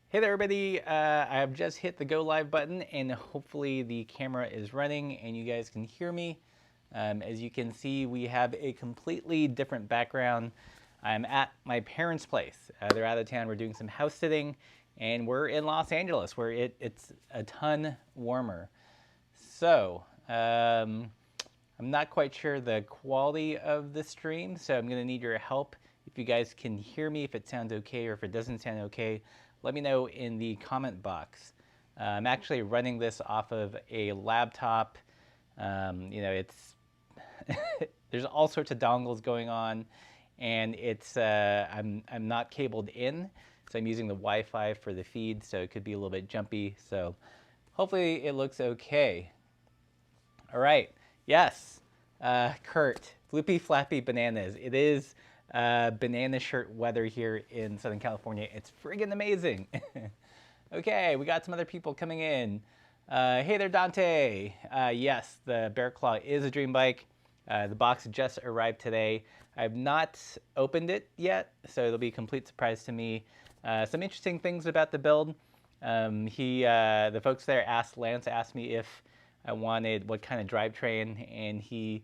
Hey there, everybody. I've just hit the go live button and hopefully the camera is running and you guys can hear me. As you can see, we have a completely different background. I'm at my parents' place. They're out of town. We're doing some house sitting and we're in Los Angeles where it's a ton warmer. So, I'm not quite sure the quality of the stream, so I'm going to need your help. If you guys can hear me, if it sounds okay or if it doesn't sound okay, let me know in the comment box. I'm actually running this off of a laptop. It's there's all sorts of dongles going on, and I'm not cabled in, so I'm using the Wi-Fi for the feed, so it could be a little bit jumpy. So hopefully it looks okay. All right. Yes. Kurt, Floopy Flappy Bananas. It is banana shirt weather here in Southern California. It's friggin' amazing. Okay, we got some other people coming in. Hey there, Dante. Yes, the Bear Claw is a dream bike. The box just arrived today. I've not opened it yet, so it'll be a complete surprise to me. Some interesting things about the build. The folks there Lance asked me if I wanted what kind of drivetrain, and he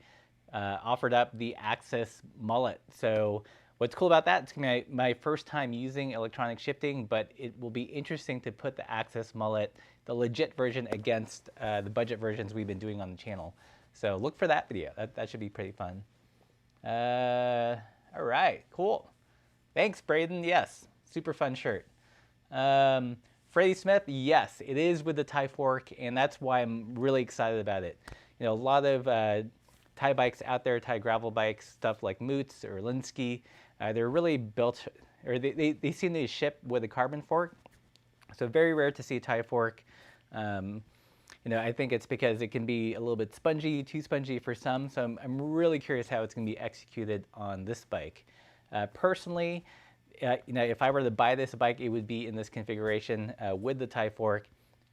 offered up the Axis mullet. So what's cool about that, it's gonna be my first time using electronic shifting, but it will be interesting to put the Axis mullet, the legit version, against the budget versions we've been doing on the channel. So look for that video. That should be pretty fun. All right, cool. Thanks, Braden. Yes, super fun shirt. Freddie Smith, yes, it is with the Thai fork, and that's why I'm really excited about it. You know, a lot of Thai bikes out there, Thai gravel bikes, stuff like Moots or Linsky, they're really built, or they seem to ship with a carbon fork. So very rare to see a Thai fork. I think it's because it can be a little bit spongy, too spongy for some. So I'm really curious how it's going to be executed on this bike. Personally, if I were to buy this bike, it would be in this configuration with the Thai fork.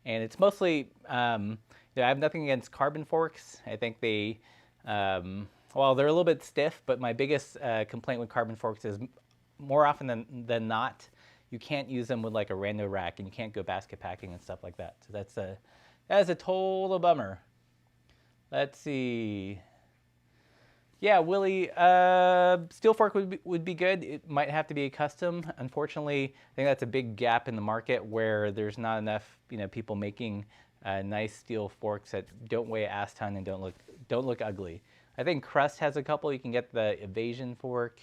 And it's mostly, I have nothing against carbon forks. I think they're a little bit stiff, but my biggest complaint with carbon forks is more often than not, you can't use them with like a rando rack and you can't go basket packing and stuff like that. So that is a total bummer. Let's see. Yeah, Willie, steel fork would be good. It might have to be a custom. Unfortunately, I think that's a big gap in the market where there's not enough, people making nice steel forks that don't weigh a ass ton and don't look ugly. I think Crust has a couple. You can get the Evasion fork.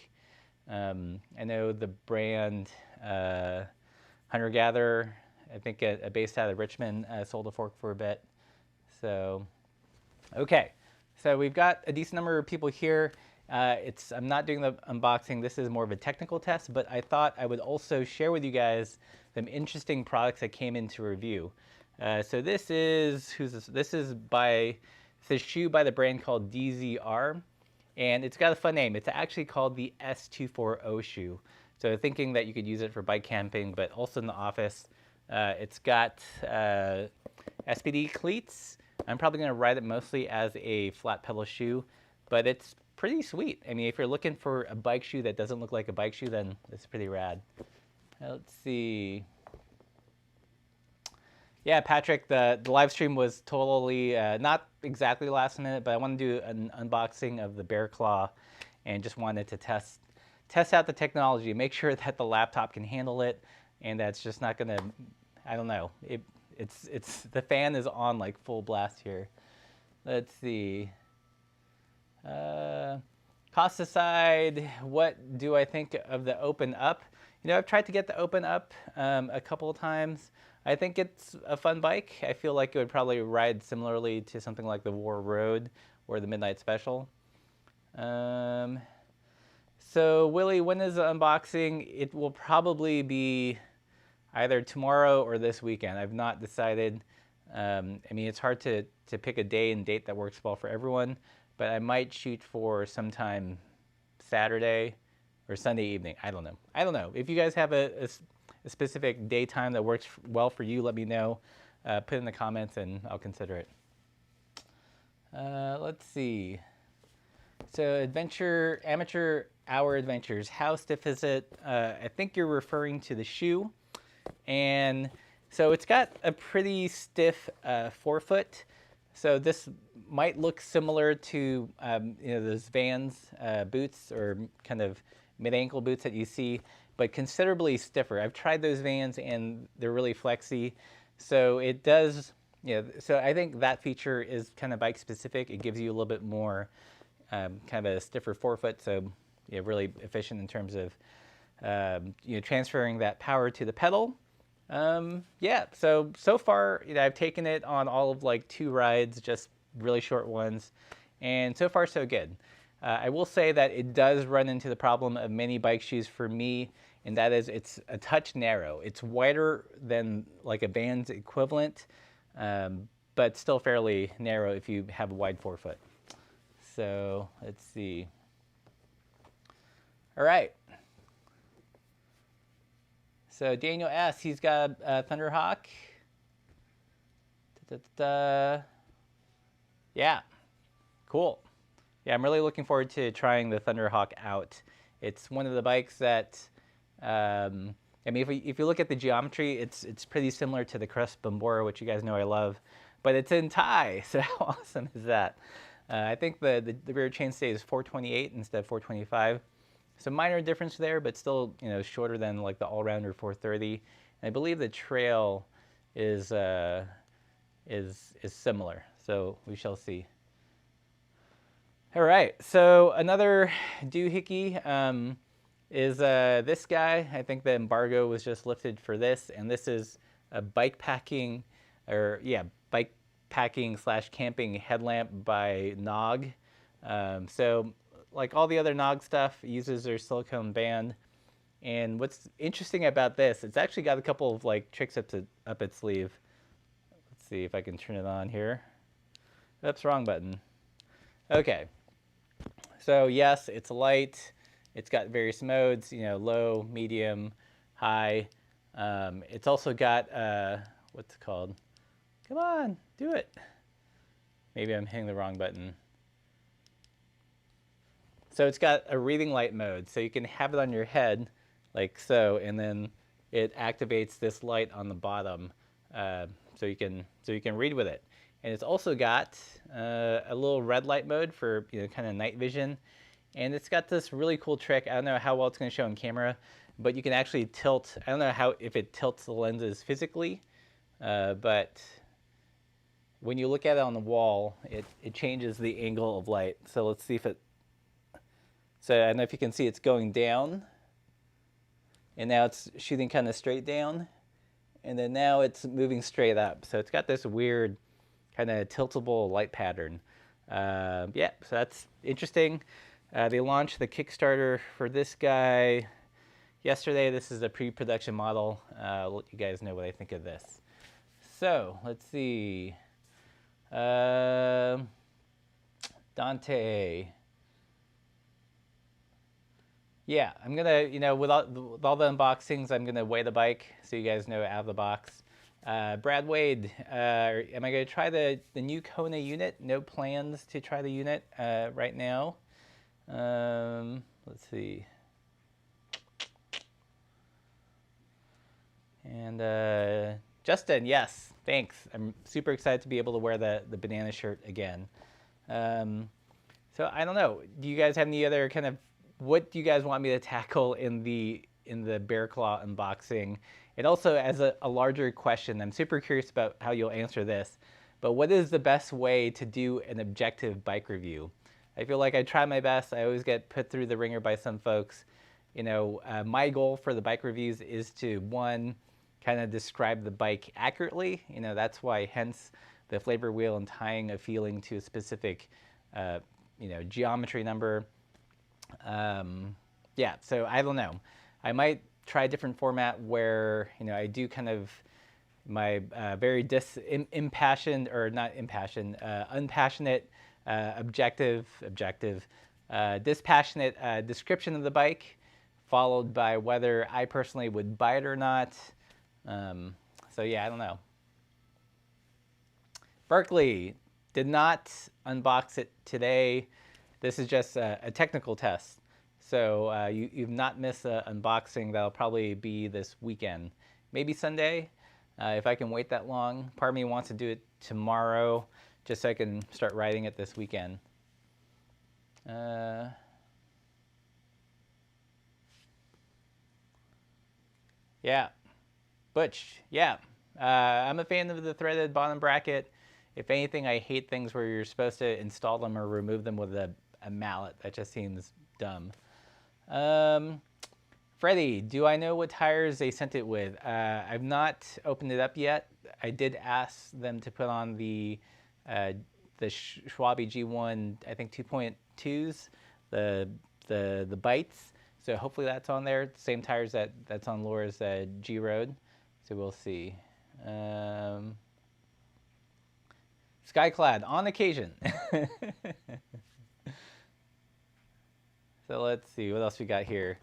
I know the brand Hunter Gatherer, I think based out of Richmond, sold a fork for a bit. So, okay. So we've got a decent number of people here. I'm not doing the unboxing. This is more of a technical test, but I thought I would also share with you guys some interesting products that came into review. So this is This is a shoe by the brand called DZR, and it's got a fun name. It's actually called the S240 shoe. So thinking that you could use it for bike camping, but also in the office. It's got SPD cleats. I'm probably going to ride it mostly as a flat pedal shoe, but it's pretty sweet. I mean, if you're looking for a bike shoe that doesn't look like a bike shoe, then it's pretty rad. Let's see. Yeah, Patrick, the live stream was totally, not exactly last minute, but I want to do an unboxing of the Bear Claw and just wanted to test out the technology, make sure that the laptop can handle it, and that's just not going to, I don't know. The fan is on like full blast here. Let's see. Cost aside, what do I think of the Open Up? I've tried to get the Open Up a couple of times. I think it's a fun bike. I feel like it would probably ride similarly to something like the War Road or the Midnight Special. So Willie, when is the unboxing? It will probably be either tomorrow or this weekend. I've not decided. I mean, it's hard to pick a day and date that works well for everyone, but I might shoot for sometime Saturday or Sunday evening. I don't know. If you guys have a specific daytime that works well for you, let me know. Put it in the comments and I'll consider it. Let's see. So amateur hour adventures. How stiff is it? I think you're referring to the shoe. And so it's got a pretty stiff forefoot. So this might look similar to those Vans boots or kind of mid-ankle boots that you see, but considerably stiffer. I've tried those Vans and they're really flexy. So it does, so I think that feature is kind of bike specific. It gives you a little bit more kind of a stiffer forefoot, so really efficient in terms of transferring that power to the pedal. Yeah, so far, I've taken it on all of like 2 rides, just really short ones, and so far so good. I will say that it does run into the problem of many bike shoes for me, and that is it's a touch narrow. It's wider than like a Vans equivalent, but still fairly narrow if you have a wide forefoot. So let's see. All right. So Daniel S, he's got a Thunderhawk. Yeah, cool. Yeah, I'm really looking forward to trying the Thunderhawk out. It's one of the bikes that, I mean, if you look at the geometry, it's pretty similar to the Crest Bambora, which you guys know I love, but it's in Thai. So how awesome is that? I think the rear chainstay is 428 instead of 425. Some minor difference there, but still, shorter than like the all-rounder 430. And I believe the trail is similar. So we shall see. All right. So another doohickey is this guy. I think the embargo was just lifted for this, and this is a bikepacking, bikepacking / camping headlamp by Nog. So like all the other Nog stuff, it uses their silicone band. And what's interesting about this, it's actually got a couple of like tricks up its sleeve. Let's see if I can turn it on here. Oops, wrong button. Okay. So yes, it's light. It's got various modes, low, medium, high. It's also got, what's it called? Come on, do it. Maybe I'm hitting the wrong button. So it's got a reading light mode, so you can have it on your head like so, and then it activates this light on the bottom, so you can read with it. And it's also got a little red light mode for kind of night vision, and it's got this really cool trick. I don't know how well it's going to show on camera, but you can actually tilt. I don't know if it tilts the lenses physically, but when you look at it on the wall, it changes the angle of light. So let's see if it. So I don't know if you can see it's going down, and now it's shooting kind of straight down, and then now it's moving straight up. So it's got this weird kind of tiltable light pattern. Yeah, so that's interesting. They launched the Kickstarter for this guy yesterday. This is a pre-production model. I'll let you guys know what I think of this. So let's see. Dante. Yeah, I'm gonna, with all the unboxings, I'm gonna weigh the bike so you guys know out of the box. Brad Wade, am I gonna try the new Kona unit? No plans to try the unit right now. Let's see. And Justin, yes, thanks. I'm super excited to be able to wear the banana shirt again. So I don't know. Do you guys have any other kind of, what do you guys want me to tackle in the Bear Claw unboxing? And also as a larger question, I'm super curious about how you'll answer this, but what is the best way to do an objective bike review? I feel like I try my best. I always get put through the ringer by some folks. My goal for the bike reviews is to, one, kind of describe the bike accurately. That's why hence the flavor wheel and tying a feeling to a specific, geometry number. Yeah, so I don't know. I might try a different format where, I do kind of my very impassioned, or not impassioned, unpassionate, objective, dispassionate description of the bike, followed by whether I personally would buy it or not. So yeah, I don't know. Berkeley did not unbox it today. This is just a technical test. So you've not missed an unboxing. That'll probably be this weekend. maybe Sunday, if I can wait that long. Part of me wants to do it tomorrow, just so I can start riding it this weekend. Yeah, Butch, yeah. I'm a fan of the threaded bottom bracket. If anything, I hate things where you're supposed to install them or remove them with a mallet. That just seems dumb. Freddie, do I know what tires they sent it with? I've not opened it up yet. I did ask them to put on the Schwabe G1, I think 2.2s, the bites. So hopefully that's on there. Same tires that's on Laura's G Road. So we'll see. Skyclad on occasion. So let's see what else we got here.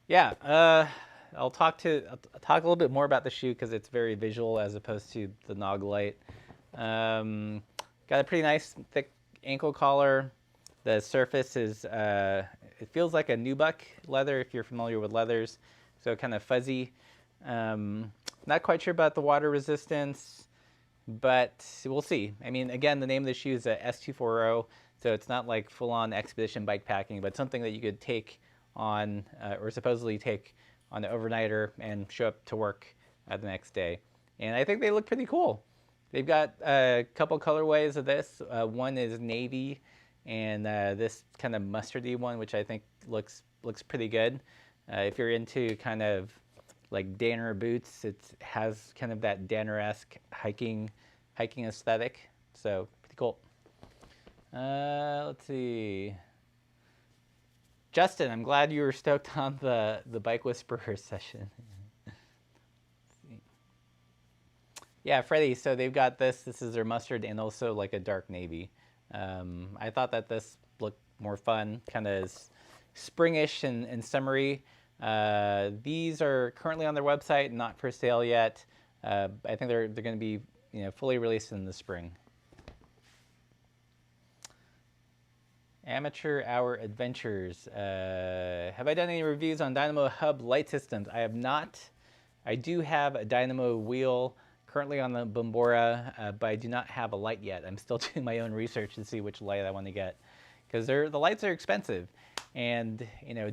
Yeah, I'll talk a little bit more about the shoe because it's very visual as opposed to the Nog Lite. Got a pretty nice thick ankle collar. The surface is it feels like a nubuck leather if you're familiar with leathers, so kind of fuzzy. Not quite sure about the water resistance, but we'll see. I mean, again, the name of the shoe is a S240, so it's not like full-on expedition bike packing, but something that you could take on, or supposedly take on an overnighter and show up to work the next day. And I think they look pretty cool. They've got a couple colorways of this. One is navy, and this kind of mustardy one, which I think looks pretty good. If you're into kind of like Danner boots, it has kind of that Danner-esque hiking aesthetic. So pretty cool. Let's see. Justin, I'm glad you were stoked on the Bike Whisperer session. Yeah, Freddie, so they've got this. This is their mustard and also like a dark navy. I thought that this looked more fun, kind of springish and summery. These are currently on their website, not for sale yet. I think they're going to be fully released in the spring. Amateur Hour Adventures. Have I done any reviews on Dynamo Hub light systems? I have not. I do have a Dynamo wheel currently on the Bombora, but I do not have a light yet. I'm still doing my own research to see which light I want to get, because the lights are expensive. And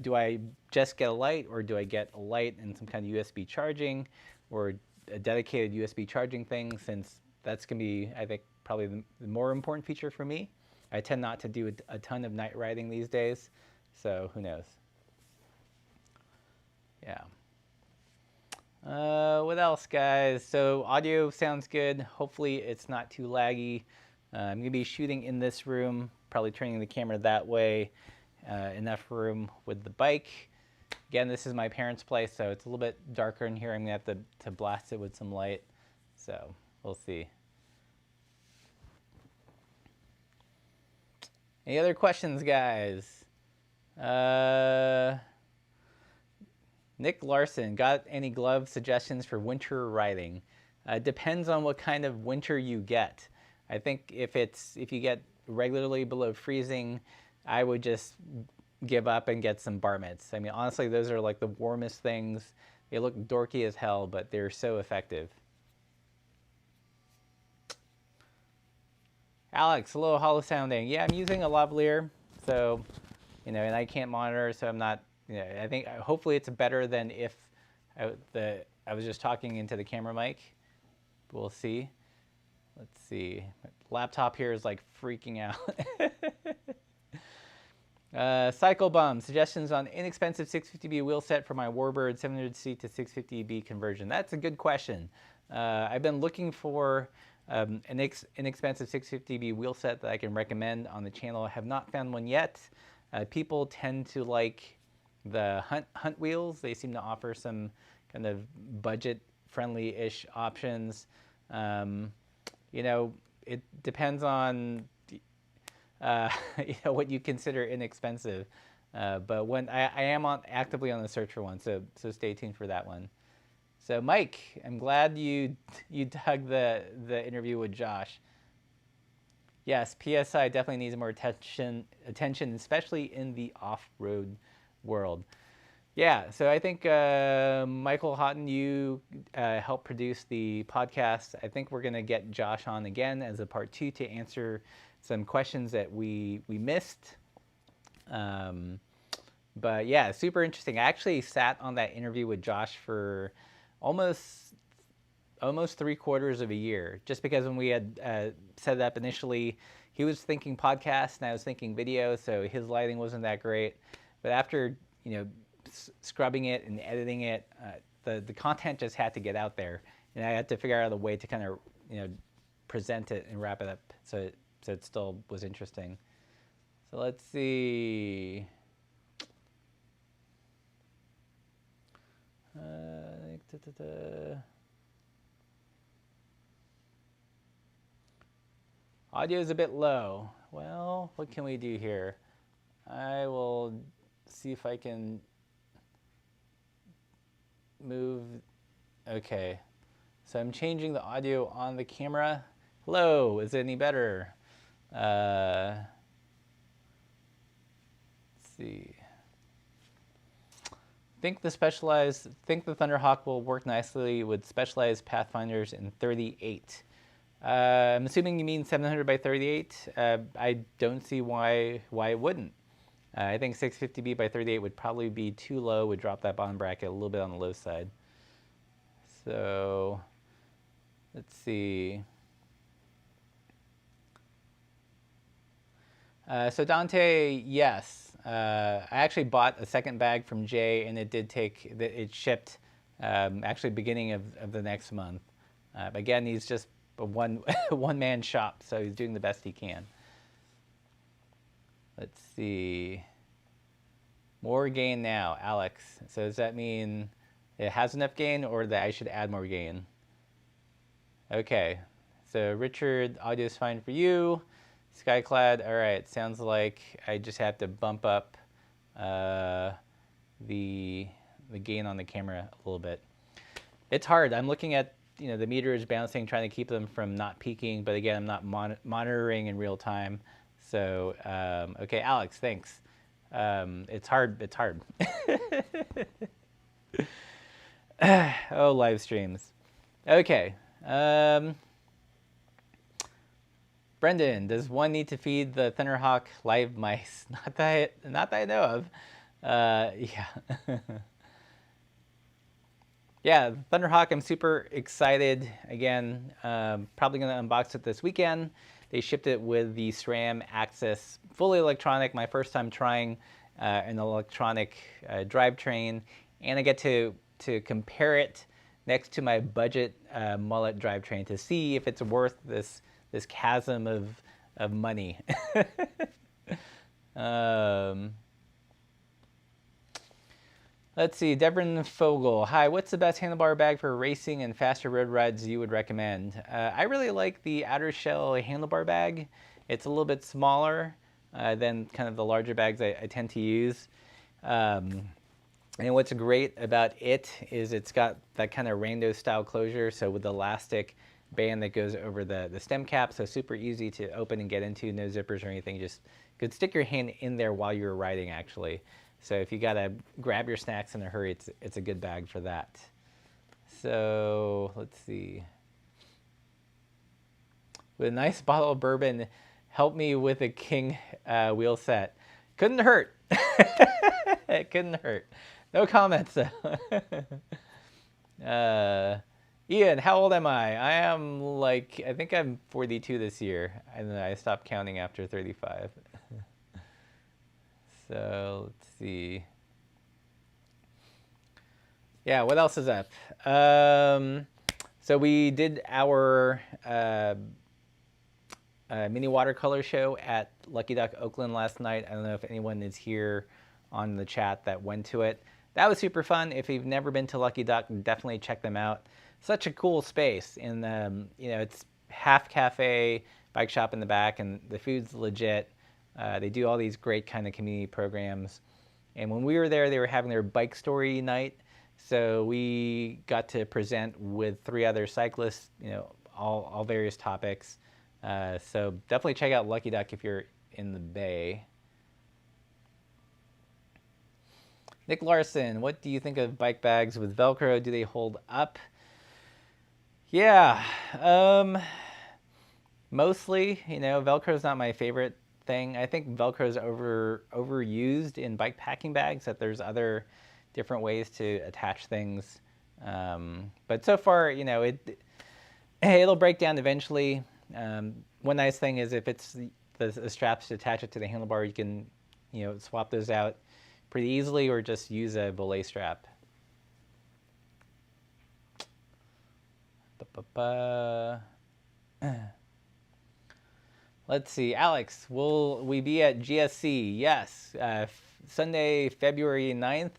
do I just get a light, or do I get a light and some kind of USB charging, or a dedicated USB charging thing? Since that's gonna be, I think, probably the more important feature for me. I tend not to do a ton of night riding these days, so who knows? Yeah. What else, guys? So audio sounds good. Hopefully it's not too laggy. I'm gonna be shooting in this room, probably turning the camera that way. Enough room with the bike. Again, this is my parents' place, so it's a little bit darker in here. I'm gonna have to blast it with some light. So we'll see. Any other questions, guys? Nick Larson, got any glove suggestions for winter riding? Depends on what kind of winter you get. I think if you get regularly below freezing, I would just give up and get some bar mitts. I mean, honestly, those are like the warmest things. They look dorky as hell, but they're so effective. Alex, a little hollow sounding. Yeah, I'm using a lavalier, so, and I can't monitor, so I'm not, I think hopefully it's better than if I was just talking into the camera mic. We'll see. Let's see. My laptop here is like freaking out. Cycle Bum, suggestions on inexpensive 650B wheel set for my Warbird 700C to 650B conversion. That's a good question. I've been looking for an inexpensive 650B wheel set that I can recommend on the channel. I have not found one yet. People tend to like the Hunt wheels. They seem to offer some kind of budget-friendly-ish options. It depends on what you consider inexpensive. But when I am actively on the search for one, so stay tuned for that one. So Mike, I'm glad you dug the interview with Josh. Yes, PSI definitely needs more attention, especially in the off-road world. Yeah, so I think Michael Houghton, you helped produce the podcast. I think we're going to get Josh on again as a part 2 to answer some questions that we missed. But yeah, super interesting. I actually sat on that interview with Josh for almost 3/4 of a year, just because when we had set it up initially, he was thinking podcast and I was thinking video, so his lighting wasn't that great. But after scrubbing it and editing it, the content just had to get out there, and I had to figure out a way to kind of present it and wrap it up so it still was interesting. So let's see. Audio is a bit low. Well, what can we do here? I will see if I can move. Okay. So I'm changing the audio on the camera. Hello, is it any better? Let's see. Think the Thunderhawk will work nicely with specialized pathfinders in 38. I'm assuming you mean 700 by 38. I don't see why it wouldn't. I think 650B by 38 would probably be too low, would drop that bottom bracket a little bit on the low side. So let's see. So Dante, yes. I actually bought a second bag from Jay, and it shipped actually beginning of the next month. Again, he's just a one-man shop, so he's doing the best he can. Let's see. More gain now, Alex. So does that mean it has enough gain, or that I should add more gain? Okay. So Richard, audio is fine for you. Skyclad, all right. Sounds like I just have to bump up the gain on the camera a little bit. It's hard. I'm looking at the meters bouncing, trying to keep them from not peaking. But again, I'm not monitoring in real time. So okay, Alex, thanks. It's hard. It's hard. Oh, live streams. Okay. Brendan, does one need to feed the Thunderhawk live mice? Not that I know of. Yeah. Yeah, Thunderhawk, I'm super excited. Again, probably going to unbox it this weekend. They shipped it with the SRAM Access, fully electronic, my first time trying an electronic drivetrain. And I get to compare it next to my budget mullet drivetrain to see if it's worth this chasm of money. Let's see, Devin Fogel. Hi, what's the best handlebar bag for racing and faster road rides you would recommend? I really like the outer shell handlebar bag. It's a little bit smaller than kind of the larger bags I tend to use. And what's great about it is it's got that kind of rando style closure, so with the elastic band that goes over the stem cap, so super easy to open and get into, no zippers or anything. Just could stick your hand in there while you're riding, actually. So if you gotta grab your snacks in a hurry, it's a good bag for that. So let's see. With a nice bottle of bourbon, help me with a King wheel set. Couldn't hurt. It couldn't hurt. No comments. Ian, how old am I? I think I'm 42 this year, and then I stopped counting after 35. So let's see. Yeah, what else is up? So we did our mini watercolor show at Lucky Duck Oakland last night. I don't know if anyone is here on the chat that went to it. That was super fun. If you've never been to Lucky Duck, definitely check them out. Such a cool space, and it's half cafe, bike shop in the back, and the food's legit. They do all these great kind of community programs. And when we were there, they were having their bike story night. So we got to present with 3 other cyclists, all various topics. So definitely check out Lucky Duck if you're in the Bay. Nick Larson, what do you think of bike bags with Velcro? Do they hold up? Yeah, mostly, Velcro is not my favorite thing. I think Velcro is overused in bike packing bags, that there's other different ways to attach things. But so far, it'll break down eventually. One nice thing is if it's the straps to attach it to the handlebar, you can, swap those out pretty easily or just use a belay strap. Let's see, Alex, will we be at GSC? Yes, Sunday, February 9th.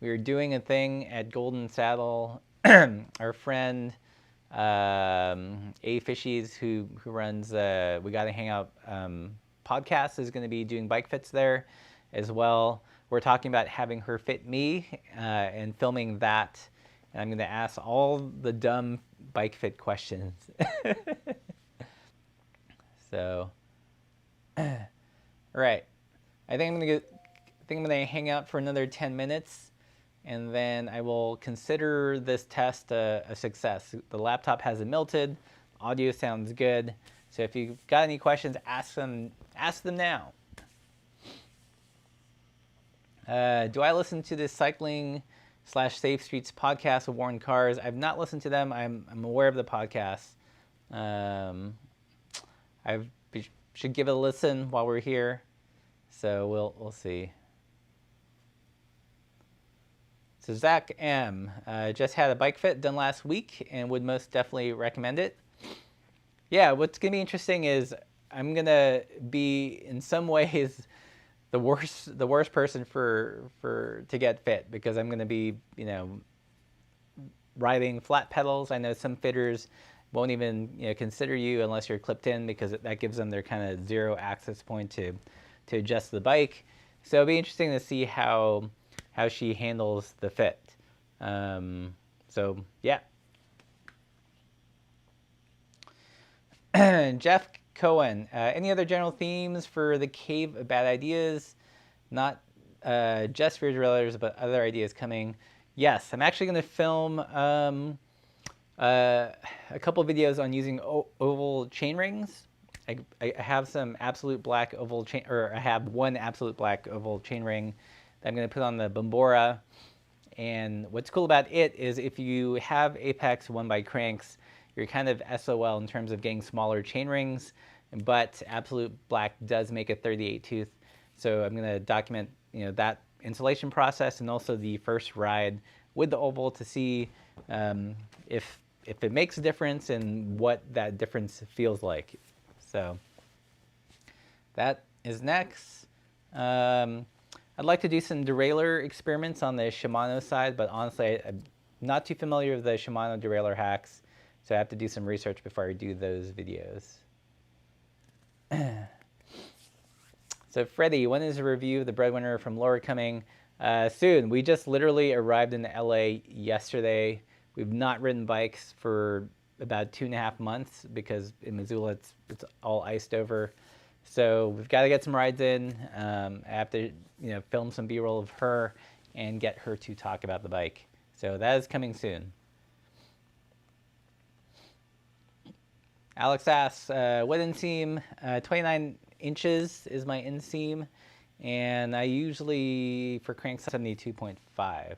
We are doing a thing at Golden Saddle. Our friend A Fishies, who runs We Gotta Hang Out podcast, is going to be doing bike fits there as well. We're talking about having her fit me and filming that. And I'm going to ask all the dumb bike fit questions. So, all right. I think I'm gonna hang out for another 10 minutes, and then I will consider this test a success. The laptop hasn't melted, audio sounds good. So if you've got any questions, ask them now. Do I listen to this cycling/safe streets podcast with Warren Cars? I've not listened to them. I'm aware of the podcast. I should give it a listen while we're here. So we'll see. So Zach M. Just had a bike fit done last week and would most definitely recommend it. Yeah, what's going to be interesting is I'm going to be in some ways the worst person to get fit, because I'm going to be, riding flat pedals. I know some fitters won't even consider you unless you're clipped in, because that gives them their kind of zero access point to adjust the bike. So it'll be interesting to see how she handles the fit. So yeah. Jeff Cohen, any other general themes for the Cave of Bad Ideas? Not just for derailleurs, but other ideas coming. Yes, I'm actually going to film a couple videos on using oval chain rings. I have some absolute black oval chain, or I have one absolute black oval chain ring that I'm going to put on the Bambora. And what's cool about it is if you have Apex 1x cranks, you're kind of SOL in terms of getting smaller chain rings, but absolute black does make a 38 tooth. So I'm going to document that installation process, and also the first ride with the oval to see if it makes a difference and what that difference feels like. So that is next. I'd like to do some derailleur experiments on the Shimano side, but honestly, I'm not too familiar with the Shimano derailleur hacks, so I have to do some research before I do those videos. So Freddie, when is a review of the Breadwinner from Laura coming? Soon. We just literally arrived in LA yesterday. We've not ridden bikes for about 2.5 months because in Missoula it's all iced over. So we've got to get some rides in. I have to film some B-roll of her and get her to talk about the bike. So that is coming soon. Alex asks, what inseam? 29 inches is my inseam, and I usually, for cranks, 72.5.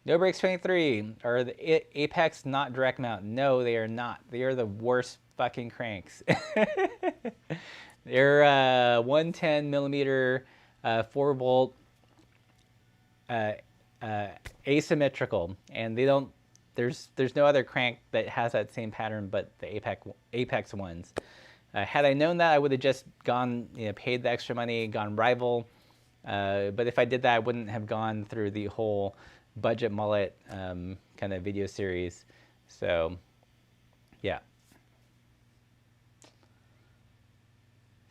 No Brakes 23, are the Apex not direct mount? No, they are not. They are the worst fucking cranks. They're 110 millimeter 4 volt asymmetrical, and they don't. There's no other crank that has that same pattern but the Apex ones. Had I known that, I would have just gone, paid the extra money, gone rival. But if I did that, I wouldn't have gone through the whole budget mullet kind of video series. So, yeah.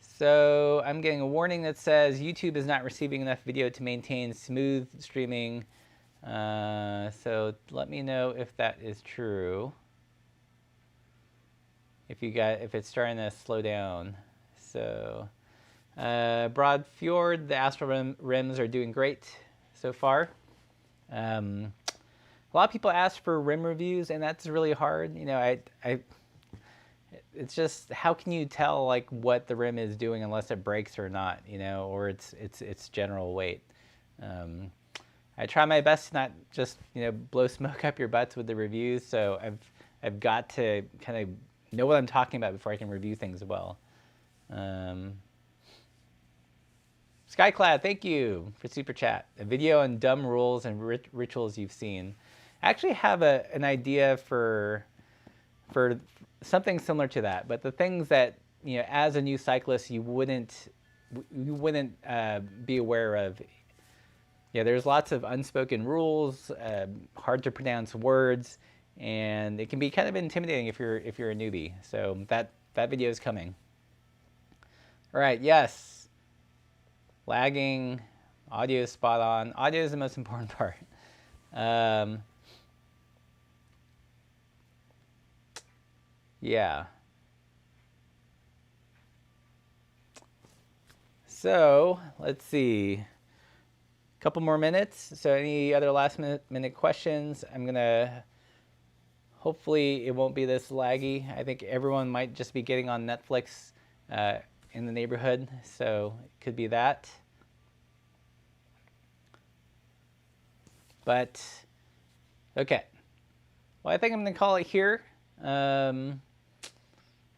So I'm getting a warning that says YouTube is not receiving enough video to maintain smooth streaming. So let me know if that is true. If it's starting to slow down. So Broad Fjord, the Astro rims are doing great so far. A lot of people ask for rim reviews, and that's really hard. You know, it's just, how can you tell like what the rim is doing unless it breaks or not, you know, or its general weight. I try my best to not just, you know, blow smoke up your butts with the reviews. So I've got to kind of know what I'm talking about before I can review things well. Skyclad, thank you for super chat. A video on dumb rules and rituals you've seen. I actually have an idea for something similar to that, but the things that, you know, as a new cyclist you wouldn't be aware of. Yeah, there's lots of unspoken rules, hard to pronounce words, and it can be kind of intimidating if you're a newbie. So that video is coming. All right, yes. Lagging, audio is spot on. Audio is the most important part. Yeah. So let's see. A couple more minutes. So any other last minute questions? I'm gonna. Hopefully it won't be this laggy. I think everyone might just be getting on Netflix in the neighborhood, so it could be that. But okay. Well, I think I'm gonna call it here.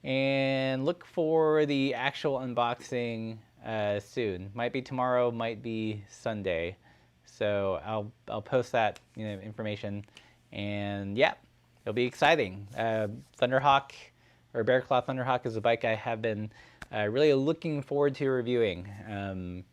And look for the actual unboxing soon. Might be tomorrow, might be Sunday. So I'll post that, you know, information, and yeah, it'll be exciting. Thunderhawk, or Bearclaw Thunderhawk, is a bike I have been really looking forward to reviewing.